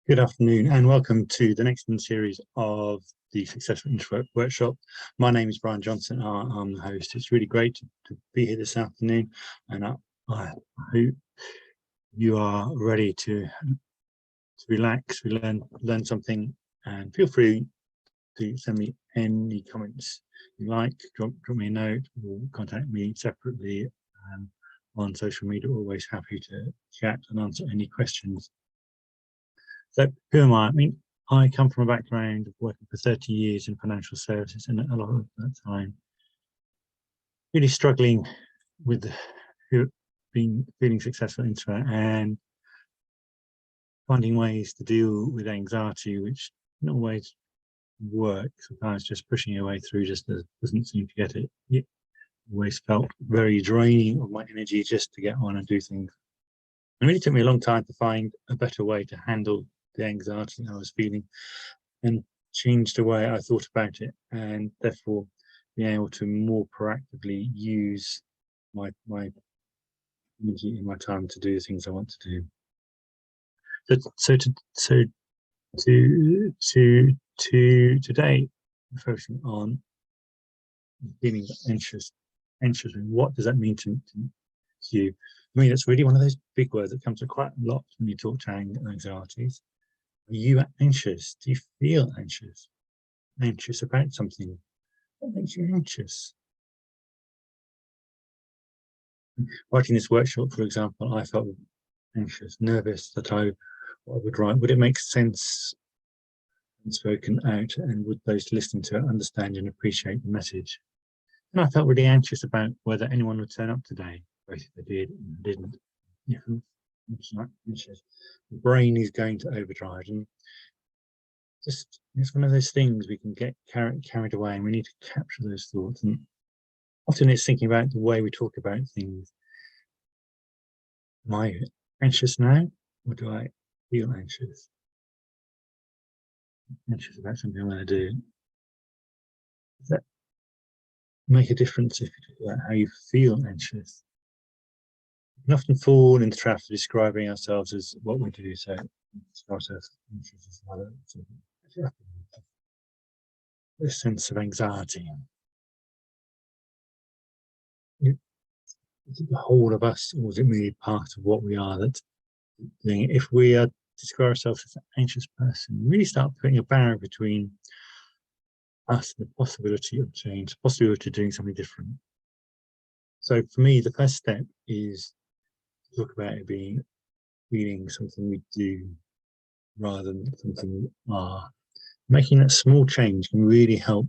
Good afternoon and welcome to the next in the series of the Successful Introvert Workshop. My name is Brian Johnson. I'm the host. It's really great to be here this afternoon, and I hope you are ready to relax, learn something, and feel free to send me any comments you like. Drop me a note or contact me separately on social media. Always happy to chat and answer any questions. So who am I? I mean, I come from a background of working for 30 years in financial services, and a lot of that time really struggling with feeling successful introvert and finding ways to deal with anxiety, which don't always work. Sometimes just pushing your way through just doesn't seem to get it. It always felt very draining of my energy just to get on and do things. It really took me a long time to find a better way to handle the anxiety I was feeling and change the way I thought about it, and therefore being able to more proactively use my energy and my time to do the things I want to do. Today, I'm focusing on feeling anxious. Anxious, and what does that mean to you? I mean, it's really one of those big words that comes up quite a lot when you talk to anxieties. Are you anxious? Do you feel anxious? Anxious about something? What makes you anxious? Writing this workshop, for example, I felt anxious, nervous that what I would write, would it make sense and spoken out, and would those listening to it understand and appreciate the message? And I felt really anxious about whether anyone would turn up today, both if they did and didn't. Yeah. Anxious. The brain is going to overdrive, and just it's one of those things we can get carried away, and we need to capture those thoughts. And often it's thinking about the way we talk about things. Am I anxious now, or do I feel anxious? Anxious about something I'm going to do. Does that make a difference if you talk about how you feel anxious? We often fall into the trap of describing ourselves as what we do. So this sense of anxiety. Is it the whole of us, or is it merely part of what we are that's doing it? If we describe ourselves as an anxious person, really start putting a barrier between us and the possibility of change, the possibility of doing something different. So for me, the first step is to talk about it feeling something we do rather than something we are. Making that small change can really help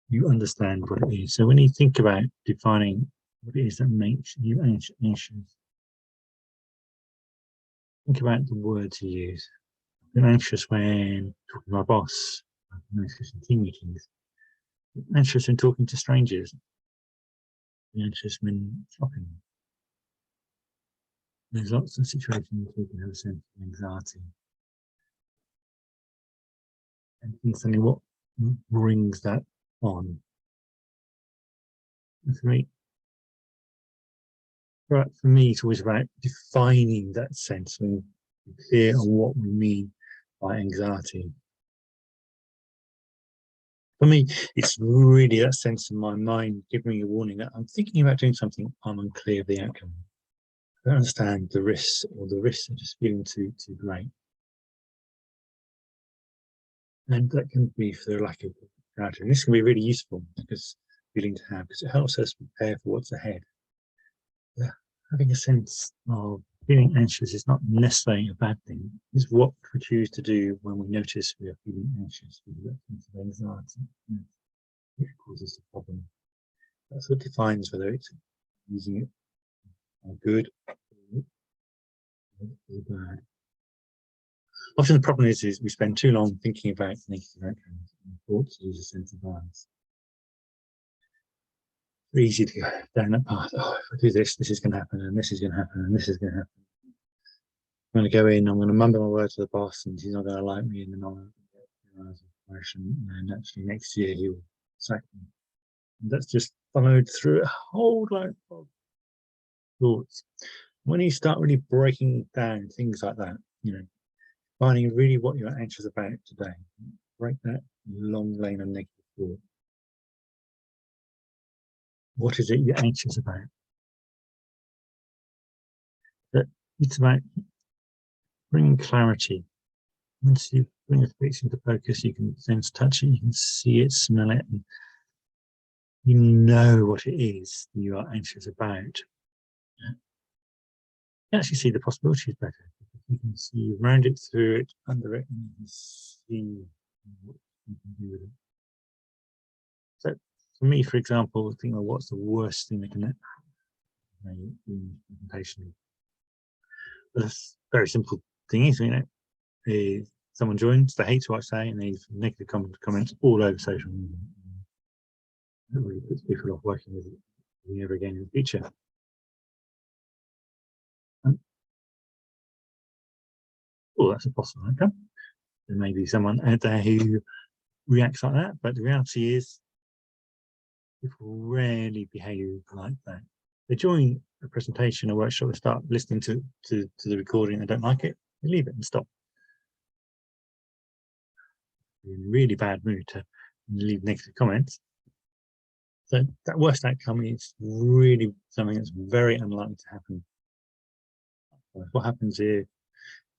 you understand what it is. So when you think about defining what it is that makes you anxious, think about the words you use. I'm anxious when talking to my boss. I'm anxious in team meetings. I'm anxious when talking to strangers. I'm anxious when shopping. There's lots of situations where we can have a sense of anxiety. And understanding what brings that on. And for me, it's always about defining that sense and being clear on what we mean by anxiety. For me, it's really that sense in my mind giving me a warning that I'm thinking about doing something, I'm unclear of the outcome. I don't understand the risks, or the risks are just feeling too great. And that can be for the lack of clarity. And this can be really useful feeling to have, because it helps us prepare for what's ahead. Having a sense of feeling anxious is not necessarily a bad thing. It's what we choose to do when we notice we are feeling anxious with that sense of anxiety, which causes the problem. That's what defines whether it's using it for good or bad. Often the problem is we spend too long thinking about negative outcomes, and thoughts lose a sense of balance. It's easy to go down that path. Oh, if I do this, this is going to happen, and this is going to happen, and this is going to happen. I'm going to go in, I'm going to mumble my words to the boss, and he's not going to like me, and then I'll get a promotion, and actually next year he will sack me. And that's just followed through a whole lot of thoughts. When you start really breaking down things like that, finding really what you're anxious about today. Break that long lane of negative thought. What is it you're anxious about? That it's about bringing clarity. Once you bring a fix into focus, you can then touch it, you can see it, smell it, and you know what it is you are anxious about. You actually see the possibilities better. You can see around it, through it, under it, and you can see what you can do with it. So for me, for example, think of what's the worst thing that can happen in presentation. But a very simple thing is, is someone joins, they hate what I say, and they leave negative comments all over social media. That really puts people off working with me ever again in the future. Oh, that's a possible outcome. There may be someone out there who reacts like that, but the reality is people rarely behave like that. They join a presentation, a workshop, they start listening to the recording, they don't like it, they leave it and stop. They're in a really bad mood to leave negative comments. So that worst outcome is really something that's very unlikely to happen. What happens here?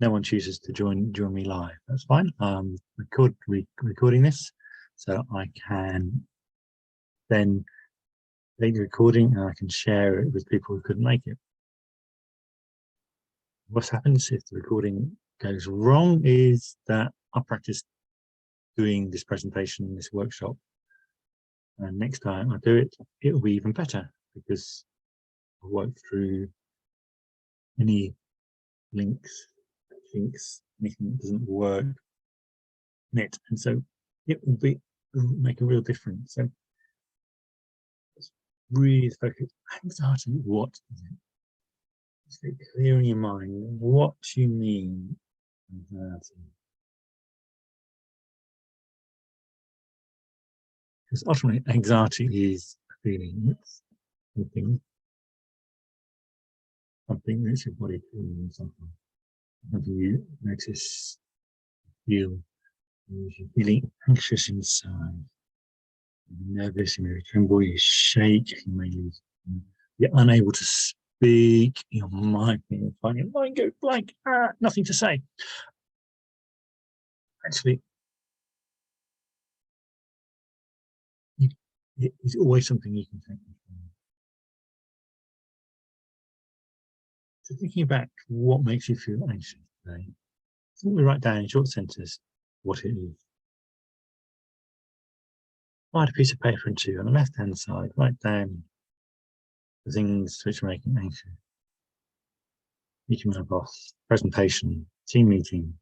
No one chooses to join me live. That's fine. I'm recording this, so I can then take the recording and I can share it with people who couldn't make it. What happens if the recording goes wrong is that I practiced doing this presentation, this workshop, and next time I do it, it will be even better because I worked through any links, anything that doesn't work in it, and so it will make a real difference. So it's really focus. Anxiety, what is it? Just get clear in your mind what you mean anxiety. Because ultimately, anxiety is a feeling. It's something that's your body feeling something. Something you notice, feel. You're feeling anxious inside. You're nervous, you may tremble, you shake, you may lose. You're unable to speak. Your mind go blank. Nothing to say. Actually, it's always something you can take control of. So thinking about what makes you feel anxious today, simply write down in short sentences what it is. Write a piece of paper into on the left-hand side, write down the things which are making anxious. Meeting with my boss, presentation, team meeting.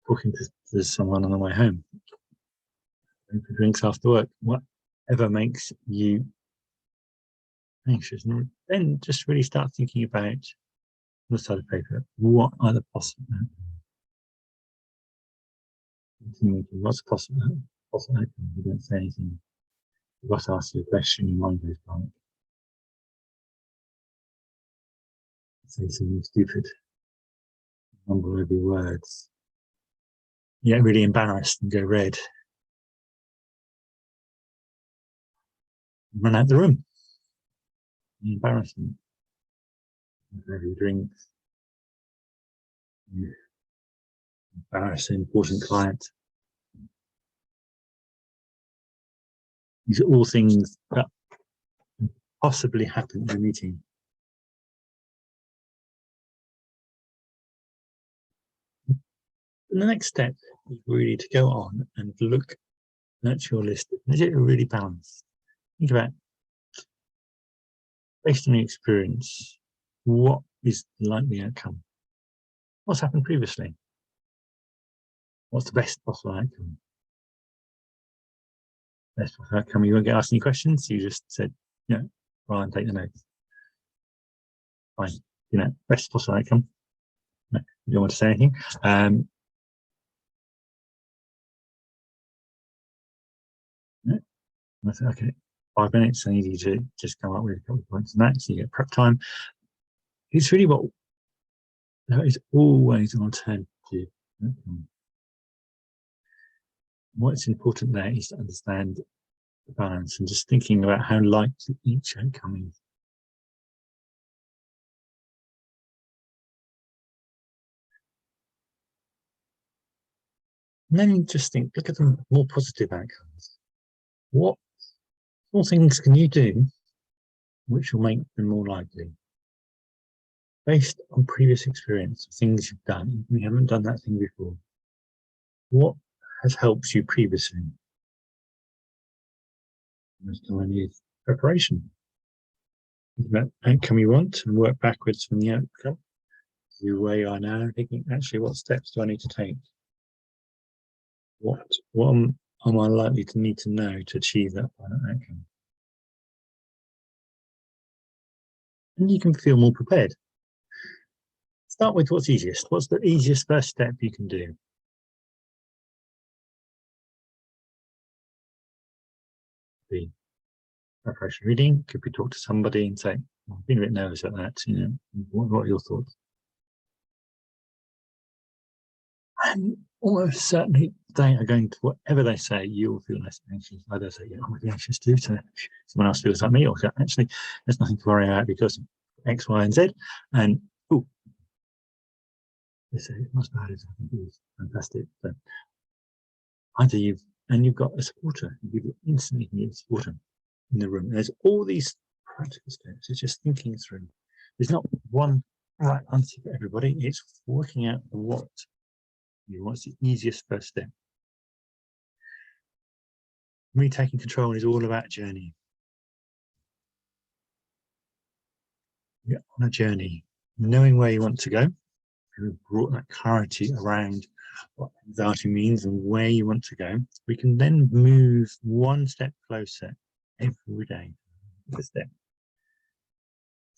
Talking to someone on the way home. Going for drinks after work. Whatever makes you anxious. And then just really start thinking about on the side of paper, what are the possible outcomes? What's possible outcome? You don't say anything. You've got to ask you a question, your mind goes blank. Say something stupid. Mumble over your words. You get really embarrassed and go red. Run out the room. Embarrassment. Have your drinks. You embarrass an important client. These are all things that possibly happen in a meeting. And the next step is really to go on and look at your list. Is it really balanced? Think about, based on your experience, what is the likely outcome? What's happened previously? What's the best possible outcome? Best possible outcome, you won't get asked any questions. You just said, Ryan, take the notes. Fine. Best possible outcome. No, you don't want to say anything. No, I said, okay. 5 minutes. I need you to just come up with a couple of points on that, so you get prep time. It's really what there is always an alternative. What's important there is to understand the balance and just thinking about how likely each outcome is. And then just look at the more positive outcomes. What small things can you do which will make them more likely? Based on previous experience, things you've done, you haven't done that thing before. What has helped you previously? Most time is preparation. Think about the outcome you want and work backwards from the outcome. You where you are now, thinking, actually, what steps do I need to take? What am I likely to need to know to achieve that final outcome? And you can feel more prepared. Start with what's easiest. What's the easiest first step you can do? Be preparation reading. Could be talk to somebody and say, I've been a bit nervous at that. You know, what are your thoughts? And almost certainly they are going to, whatever they say, you'll feel less anxious. Either say, yeah, I'm really anxious too, so someone else feels like me, or actually, there's nothing to worry about because X, Y, and Z. And oh, they say it's not as bad as I think it is. Fantastic. So either you've got a supporter, you instantly can get a supporter in the room. There's all these practical steps. It's just thinking through. There's not one right answer for everybody. It's working out what's the easiest first step. Me taking control is all about journey. You're on a journey, knowing where you want to go. We've brought that clarity around what anxiety means and where you want to go. We can then move one step closer every day. The step.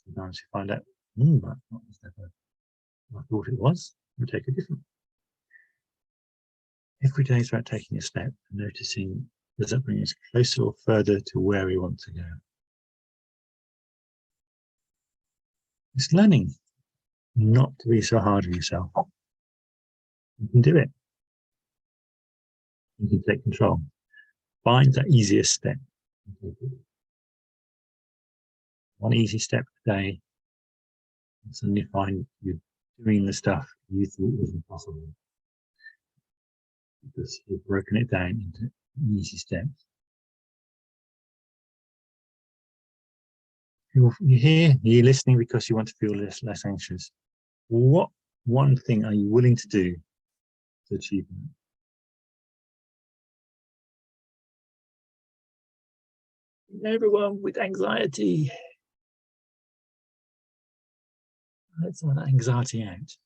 Sometimes you find out, that's not the step I thought it was. We take a different. Every day is about taking a step and noticing, does that bring us closer or further to where we want to go? It's learning not to be so hard on yourself. You can do it. You can take control. Find that easiest step. One easy step a day, and suddenly find you're doing the stuff you thought was impossible. Because you've broken it down into easy steps. You're here, you're listening because you want to feel less anxious. What one thing are you willing to do to achieve that? Everyone with anxiety. Let some of that anxiety out.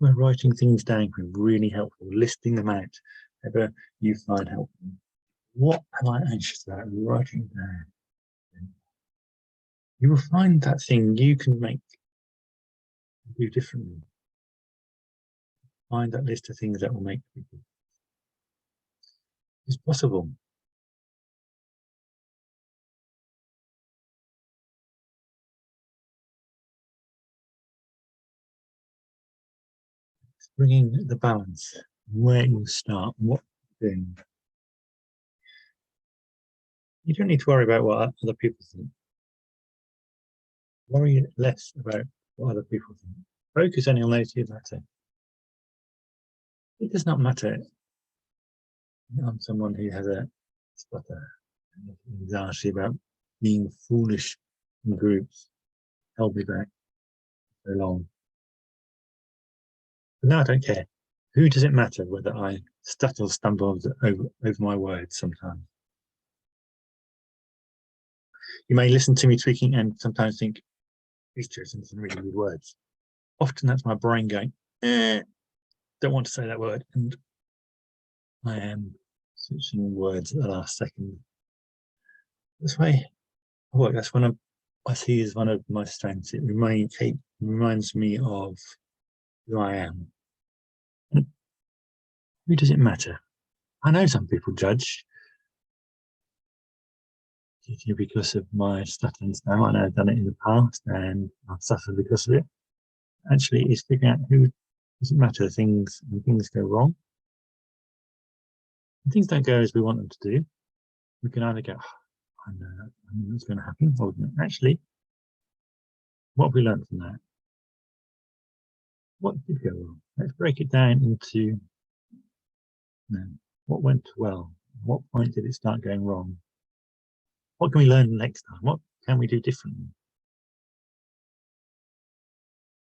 So writing things down can be really helpful, listing them out, whatever you find helpful. What am I anxious about? Writing down. You will find that thing you can do differently. Find that list of things that will make people. It's possible. It's bringing the balance, where you start, what you're doing. You don't need to worry about what other people think. Worry less about what other people think. Focus only on those who matter. It does not matter. I'm someone who has a anxiety about being foolish in groups. Held me back so long. But now I don't care. Who does it matter whether I stumble over my words sometimes? You may listen to me speaking and sometimes think, he's choosing some really good words. Often that's my brain going, don't want to say that word. And I am switching words at the last second. This way, that's one I see as one of my strengths. It reminds me of who I am. And who does it matter? I know some people judge because of my stuttering style. I know I've done it in the past and I've suffered because of it. Actually, it's figuring out who doesn't matter things when things go wrong. When things don't go as we want them to do, we can either go, I know that's going to happen, or actually, what have we learned from that? What did go wrong? Let's break it down into what went well. What point did it start going wrong? What can we learn next time? What can we do differently?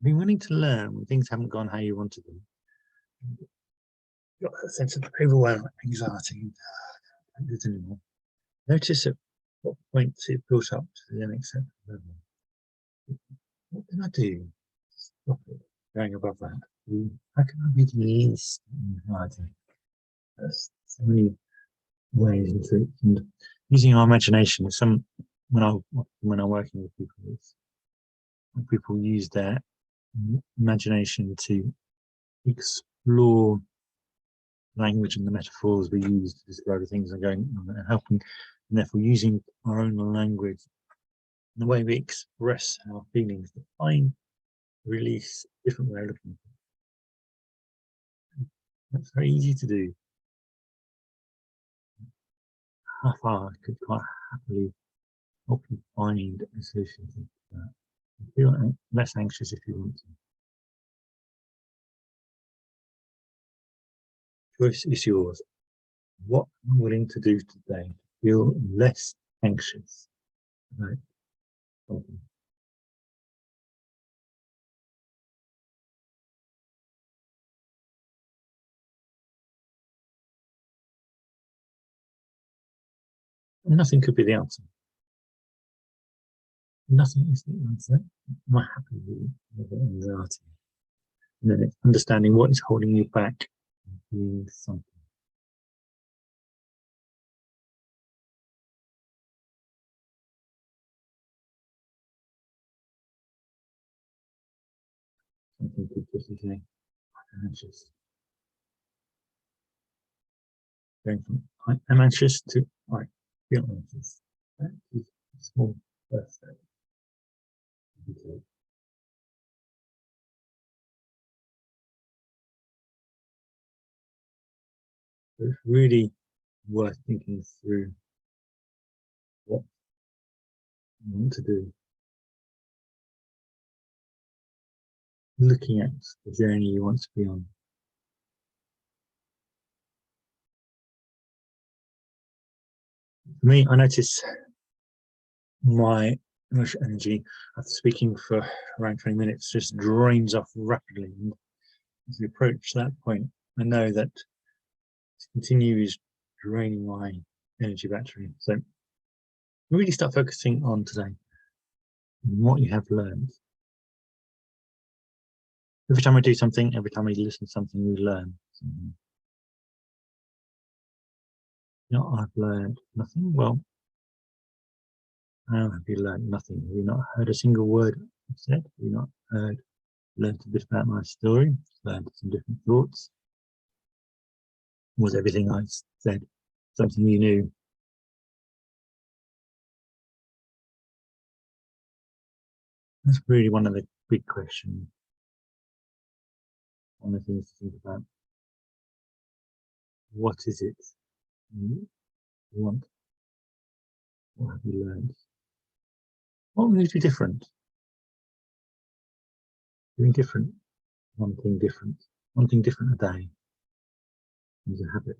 Being willing to learn when things haven't gone how you wanted them. You've got a sense of overwhelm, anxiety, can't do this anymore. Notice at what point it built up to the unacceptable level. What can I do? Stop it going above that. How can I release anxiety? There's so many ways into it, and using our imagination. When I'm working with people, people use their imagination to explore language and the metaphors we use to describe things and helping, and therefore using our own language, the way we express our feelings to find release, different way of looking at it. That's very easy to do. How far I could quite happily help you find a solution to that. Feel less anxious if you want to. Choice is yours. What am I willing to do today to feel less anxious about something? Nothing could be the answer. Nothing is the answer. Am I happy with the anxiety? And then it's understanding what is holding you back from doing something. Something could just be saying, I'm anxious. Going from I'm anxious to I feel anxious. That is a small first step. So it's really worth thinking through what you want to do. Looking at the journey you want to be on. For me, I notice my emotional energy after speaking for around 20 minutes just drains off rapidly. And as we approach that point, I know that to continue is draining my energy battery. So really start focusing on today, what you have learned. Every time I do something, every time I listen to something, we learn something. I've learned nothing. Well, how have you learned nothing? Have you not heard a single word I've said? Have you not learned a bit about my story? Learned some different thoughts? Was everything I said something you knew? That's really one of the big questions. One of the things to think about. What is it you want? What have you learned? What would you do different? Doing different, one thing different a day is a habit.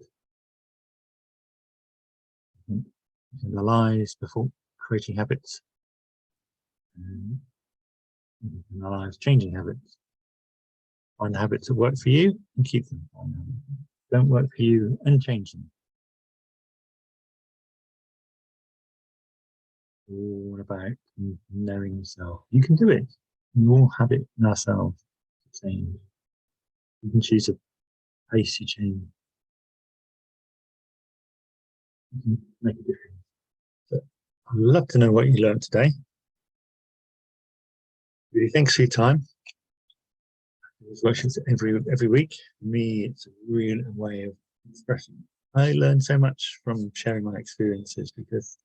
Analyze before creating habits, and analyze changing habits. Find the habits that work for you and keep them. Don't work for you and change them. All about knowing yourself. You can do it. We all have it in ourselves to change. You can choose a pace you change. You can make a difference. So I'd love to know what you learned today. Really, thanks for your time. These workshops every week. For me, it's a real way of expression. I learned so much from sharing my experiences, because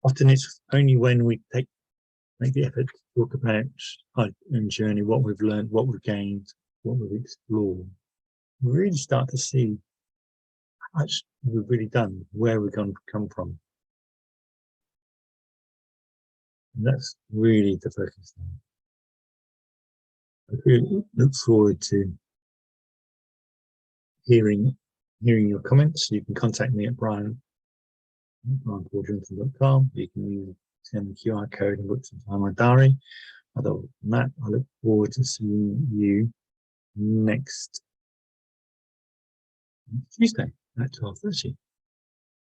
often it's only when we make the effort to talk about our own journey, what we've learned, what we've gained, what we've explored, we really start to see how much we've really done, where we've come from. And that's really the focus now. I do look forward to hearing your comments. You can contact me at brian@pauljohnson.com. You can send the QR code and book some time in my diary. Other than that, I look forward to seeing you next Tuesday at 12:30.